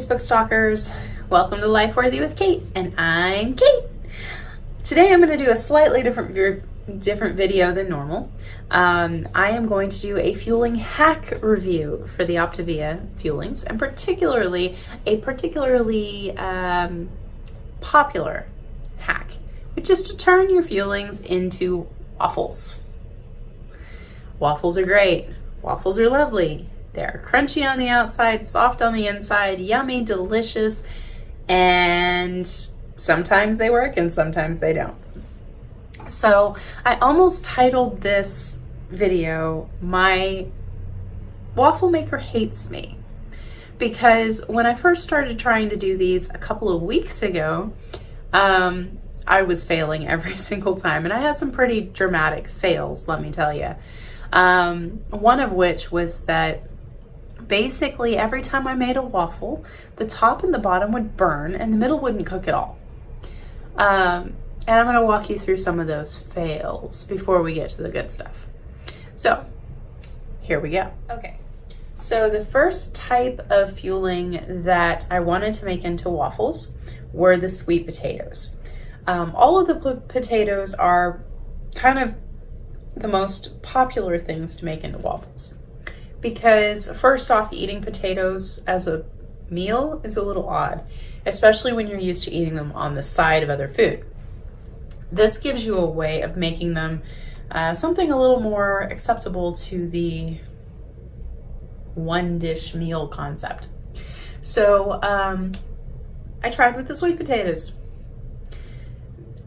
Facebook stalkers. Welcome to Life Worthy with Kate, and I'm Kate. Today I'm going to do a slightly different video than normal. I am going to do a fueling hack review for the Optavia fuelings, and particularly a popular hack, which is to turn your fuelings into waffles. Waffles are great. Waffles are lovely. They're crunchy on the outside, soft on the inside, yummy, delicious, and sometimes they work and sometimes they don't. So I almost titled this video, My Waffle Maker Hates Me, because when I first started trying to do these a couple of weeks ago, I was failing every single time, and I had some pretty dramatic fails, let me tell you. One of which was that basically every time I made a waffle, the top and the bottom would burn and the middle wouldn't cook at all. And I'm going to walk you through some of those fails before we get to the good stuff. So here we go. Okay, so the first type of fueling that I wanted to make into waffles were the sweet potatoes. All of the potatoes are kind of the most popular things to make into waffles, because first off, eating potatoes as a meal is a little odd, especially when you're used to eating them on the side of other food. This gives you a way of making them something a little more acceptable to the one dish meal concept. So I tried with the sweet potatoes.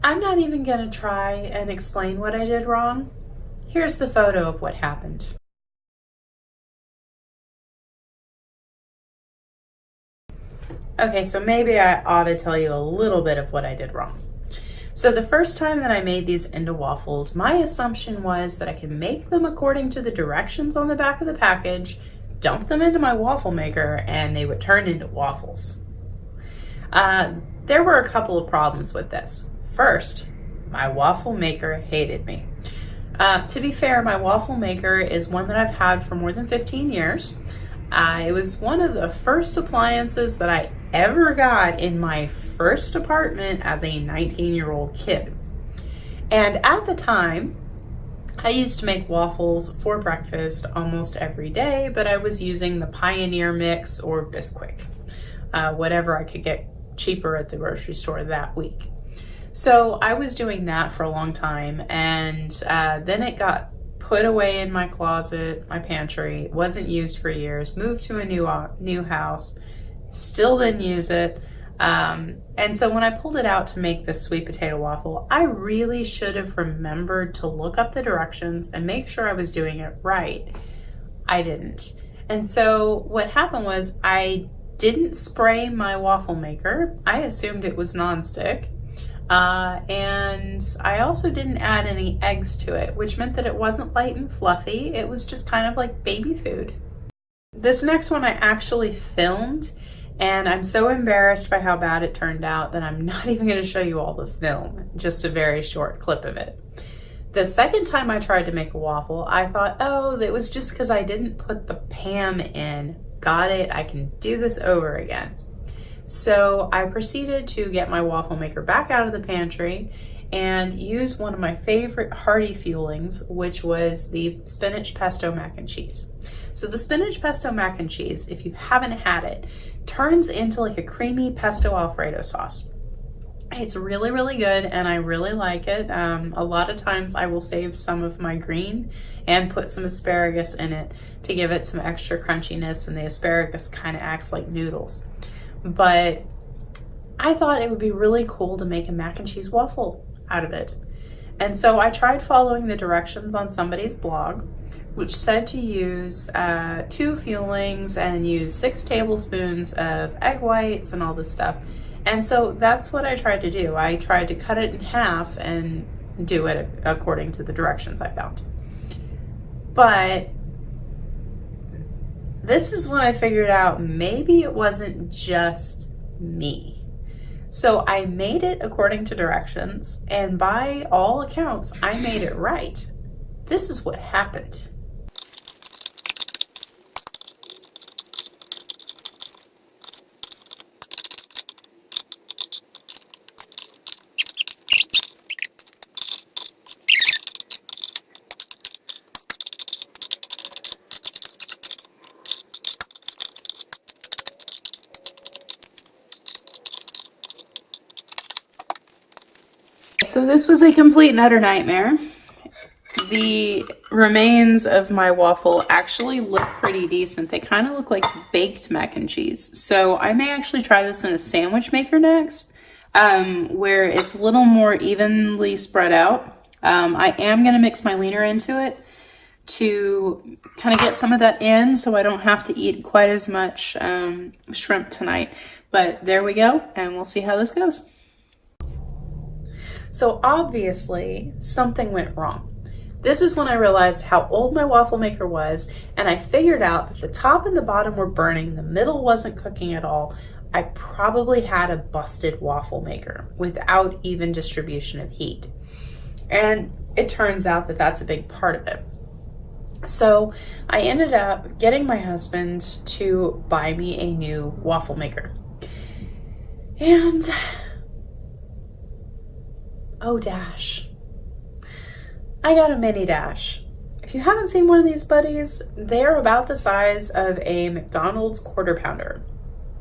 I'm not even gonna try and explain what I did wrong. Here's the photo of what happened. Okay, so maybe I ought to tell you a little bit of what I did wrong. So the first time that I made these into waffles, my assumption was that I could make them according to the directions on the back of the package, dump them into my waffle maker, and they would turn into waffles. There were a couple of problems with this. First, my waffle maker hated me. To be fair, my waffle maker is one that I've had for more than 15 years. It was one of the first appliances that I ever got in my first apartment as a 19-year-old kid. And at the time, I used to make waffles for breakfast almost every day, but I was using the Pioneer Mix or Bisquick, whatever I could get cheaper at the grocery store that week. So I was doing that for a long time, and then it got put away in my closet, my pantry, wasn't used for years, moved to a new house, still didn't use it. And so when I pulled it out to make this sweet potato waffle, I really should have remembered to look up the directions and make sure I was doing it right. I didn't. And so what happened was I didn't spray my waffle maker. I assumed it was nonstick. And I also didn't add any eggs to it, which meant that it wasn't light and fluffy. It was just kind of like baby food. This next one I actually filmed, and I'm so embarrassed by how bad it turned out that I'm not even going to show you all the film, just a very short clip of it. The second time I tried to make a waffle, I thought, oh, it was just because I didn't put the Pam in. Got it, I can do this over again. So I proceeded to get my waffle maker back out of the pantry and use one of my favorite hearty fuelings, which was the spinach pesto mac and cheese. So the spinach pesto mac and cheese, if you haven't had it, turns into like a creamy pesto Alfredo sauce. It's really, really good, and I really like it. A lot of times I will save some of my green and put some asparagus in it to give it some extra crunchiness, and the asparagus kind of acts like noodles. But I thought it would be really cool to make a mac and cheese waffle out of it. And so I tried following the directions on somebody's blog, which said to use 2 fuelings and use 6 tablespoons of egg whites and all this stuff. And so that's what I tried to do. I tried to cut it in half and do it according to the directions I found. But this is when I figured out maybe it wasn't just me. So I made it according to directions, and by all accounts, I made it right. This is what happened. So this was a complete and utter nightmare. The remains of my waffle actually look pretty decent. They kind of look like baked mac and cheese. So I may actually try this in a sandwich maker next, where it's a little more evenly spread out. I am going to mix my leaner into it to kind of get some of that in so I don't have to eat quite as much shrimp tonight. But there we go, and we'll see how this goes. So obviously something went wrong. This is when I realized how old my waffle maker was, and I figured out that the top and the bottom were burning, the middle wasn't cooking at all. I probably had a busted waffle maker without even distribution of heat. And it turns out that that's a big part of it. So I ended up getting my husband to buy me a new waffle maker. And oh dash, I got a mini dash. If you haven't seen one of these buddies, they're about the size of a McDonald's quarter pounder.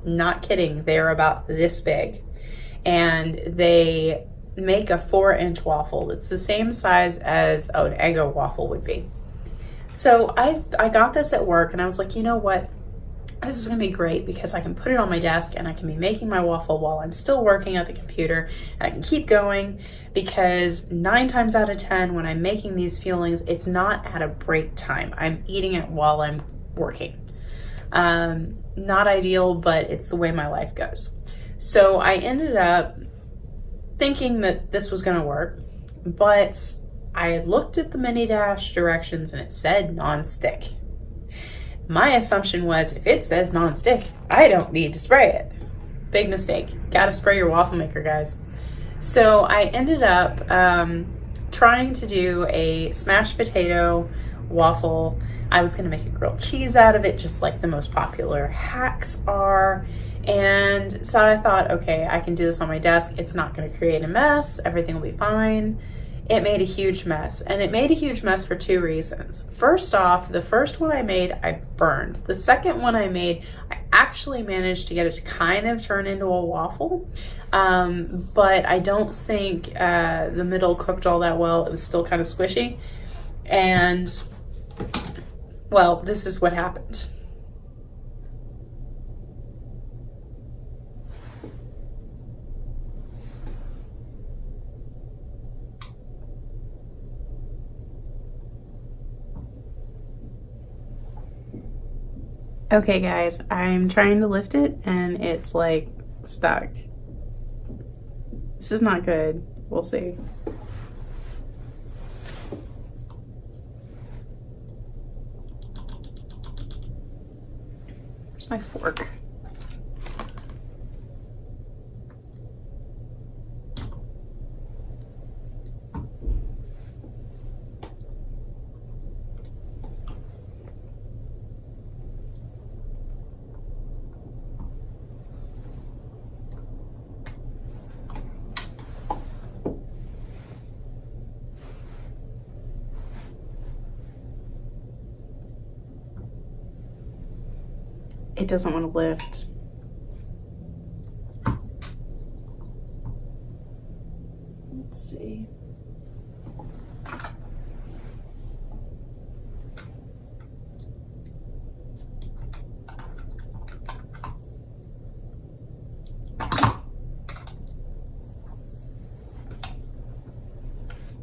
Not kidding, they're about this big. And they make a 4-inch waffle. It's the same size as an Eggo waffle would be. So I got this at work, and I was like, you know what? This is gonna be great because I can put it on my desk and I can be making my waffle while I'm still working at the computer, and I can keep going, because 9 times out of 10 when I'm making these fuelings, it's not at a break time. I'm eating it while I'm working. Not ideal, but it's the way my life goes. So I ended up thinking that this was gonna work, but I had looked at the mini dash directions and it said non-stick. My assumption was, if it says non-stick, I don't need to spray it. Big mistake. Gotta spray your waffle maker, guys. So I ended up trying to do a smashed potato waffle. I was gonna make a grilled cheese out of it, just like the most popular hacks are. And so I thought, okay, I can do this on my desk. It's not gonna create a mess. Everything will be fine. It made a huge mess, and it made a huge mess for 2 reasons. First off, the first one I made, I burned. The second one I made, I actually managed to get it to kind of turn into a waffle, but I don't think the middle cooked all that well. It was still kind of squishy, and well, this is what happened. Okay guys, I'm trying to lift it and it's like stuck. This is not good. We'll see. Where's my fork? It doesn't want to lift. Let's see.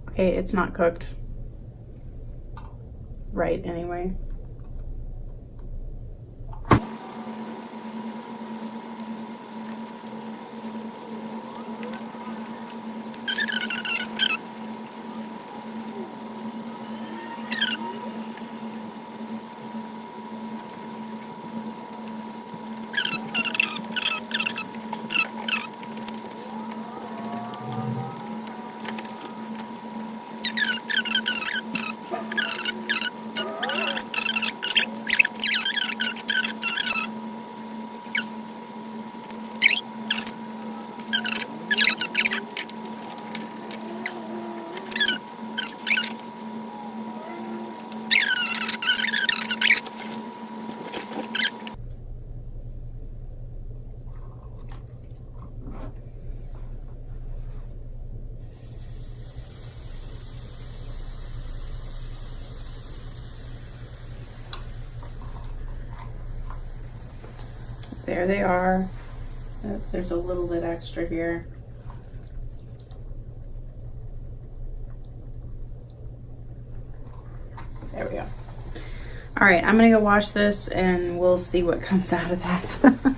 Okay, it's not cooked right anyway. There they are. There's a little bit extra here. There we go. All right, I'm gonna go wash this and we'll see what comes out of that.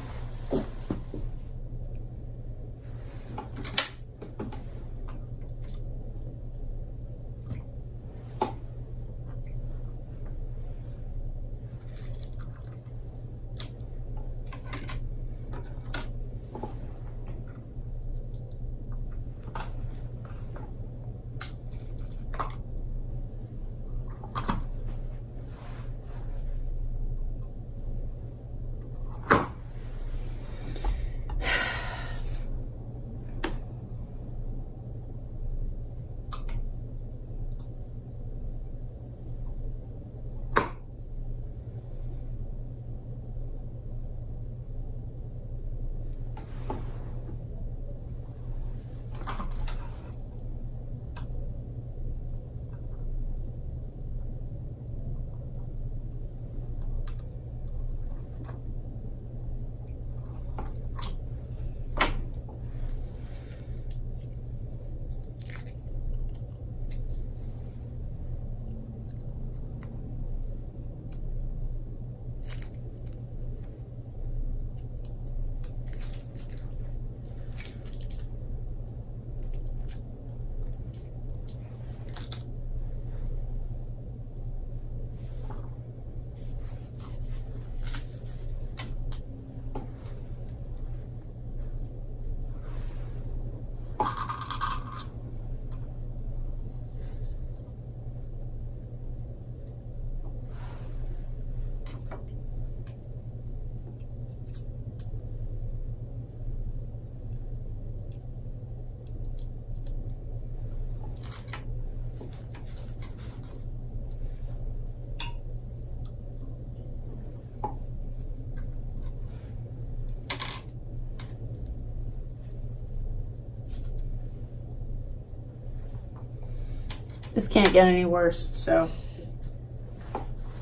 This can't get any worse, so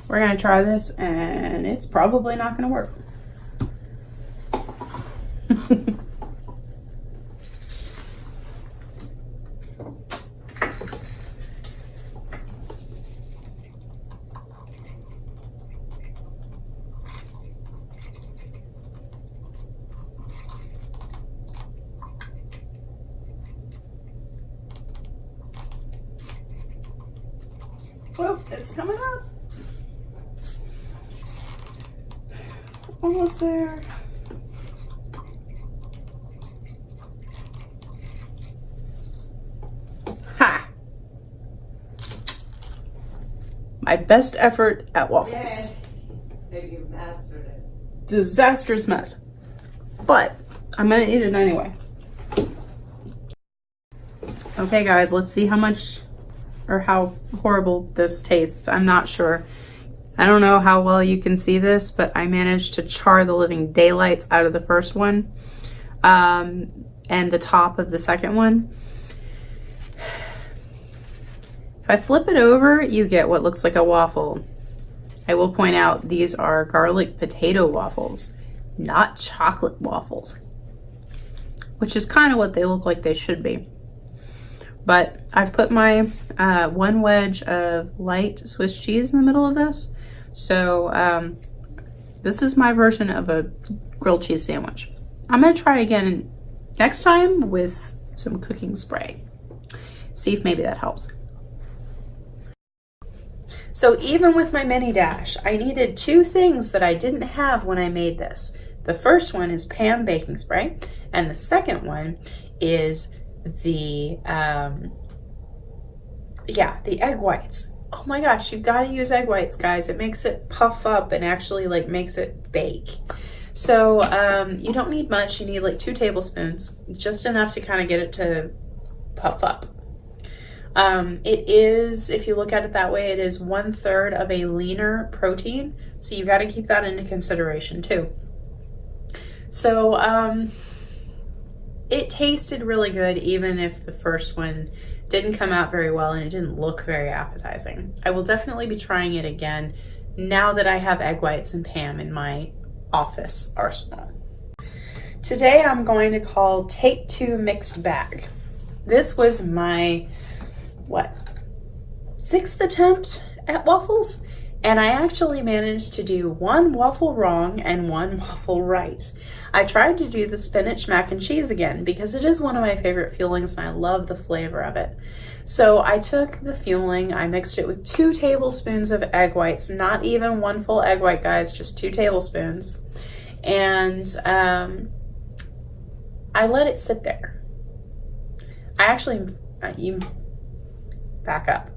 we're gonna try this and it's probably not gonna work. Whoa, it's coming up. Almost there. Ha! My best effort at waffles. Yeah, you mastered it. Disastrous mess. But I'm gonna eat it anyway. Okay guys, let's see how much or how horrible this tastes. I'm not sure. I don't know how well you can see this, but I managed to char the living daylights out of the first one and the top of the second one. If I flip it over, you get what looks like a waffle. I will point out these are garlic potato waffles, not chocolate waffles, which is kind of what they look like they should be. But I've put my one wedge of light Swiss cheese in the middle of this. So this is my version of a grilled cheese sandwich. I'm gonna try again next time with some cooking spray. See if maybe that helps. So even with my mini dash, I needed two things that I didn't have when I made this. The first one is Pam baking spray, and the second one is the egg whites. Oh my gosh, you've got to use egg whites, guys. It makes it puff up and actually like makes it bake. So you don't need much. You need like 2 tablespoons, just enough to kind of get it to puff up. It is, if you look at it that way, it is 1/3 of a leaner protein. So you got to keep that into consideration too. So it tasted really good, even if the first one didn't come out very well and it didn't look very appetizing. I will definitely be trying it again now that I have egg whites and Pam in my office arsenal. Today I'm going to call Take Two Mixed Bag. This was my, sixth attempt at waffles? And I actually managed to do one waffle wrong and one waffle right. I tried to do the spinach mac and cheese again because it is one of my favorite fuelings and I love the flavor of it. So I took the fueling, I mixed it with 2 tablespoons of egg whites, not even 1 full egg white, guys, just 2 tablespoons. And I let it sit there. You back up.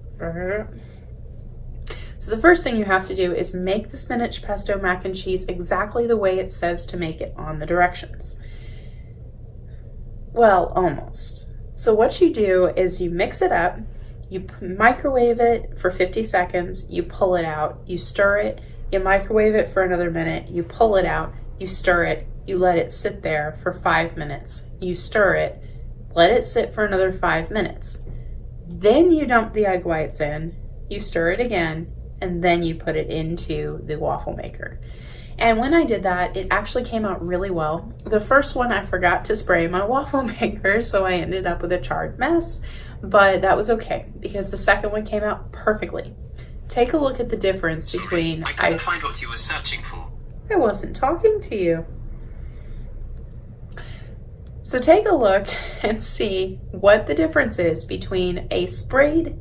So the first thing you have to do is make the spinach pesto mac and cheese exactly the way it says to make it on the directions. Well, almost. So what you do is you mix it up, you microwave it for 50 seconds, you pull it out, you stir it, you microwave it for another minute, you pull it out, you stir it, you let it sit there for 5 minutes, you stir it, let it sit for another 5 minutes. Then you dump the egg whites in, you stir it again, and then you put it into the waffle maker. And when I did that, it actually came out really well. The first one I forgot to spray my waffle maker, so I ended up with a charred mess, but that was okay because the second one came out perfectly. Take a look at the difference between... I couldn't find what you were searching for. I wasn't talking to you. So take a look and see what the difference is between a sprayed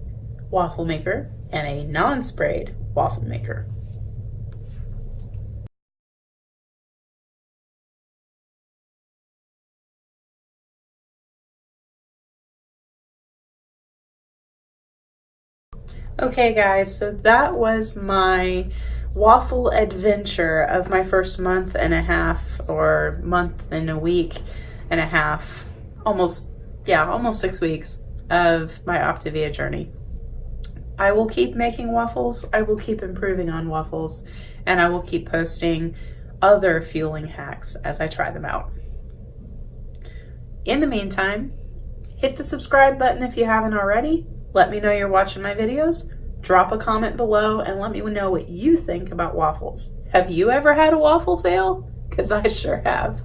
waffle maker and a non-sprayed waffle maker. Okay guys, so that was my waffle adventure of my first month and a half, or month and a week and a half, almost 6 weeks of my Optavia journey. I will keep making waffles, I will keep improving on waffles, and I will keep posting other fueling hacks as I try them out. In the meantime, hit the subscribe button if you haven't already. Let me know you're watching my videos. Drop a comment below and let me know what you think about waffles. Have you ever had a waffle fail? Because I sure have.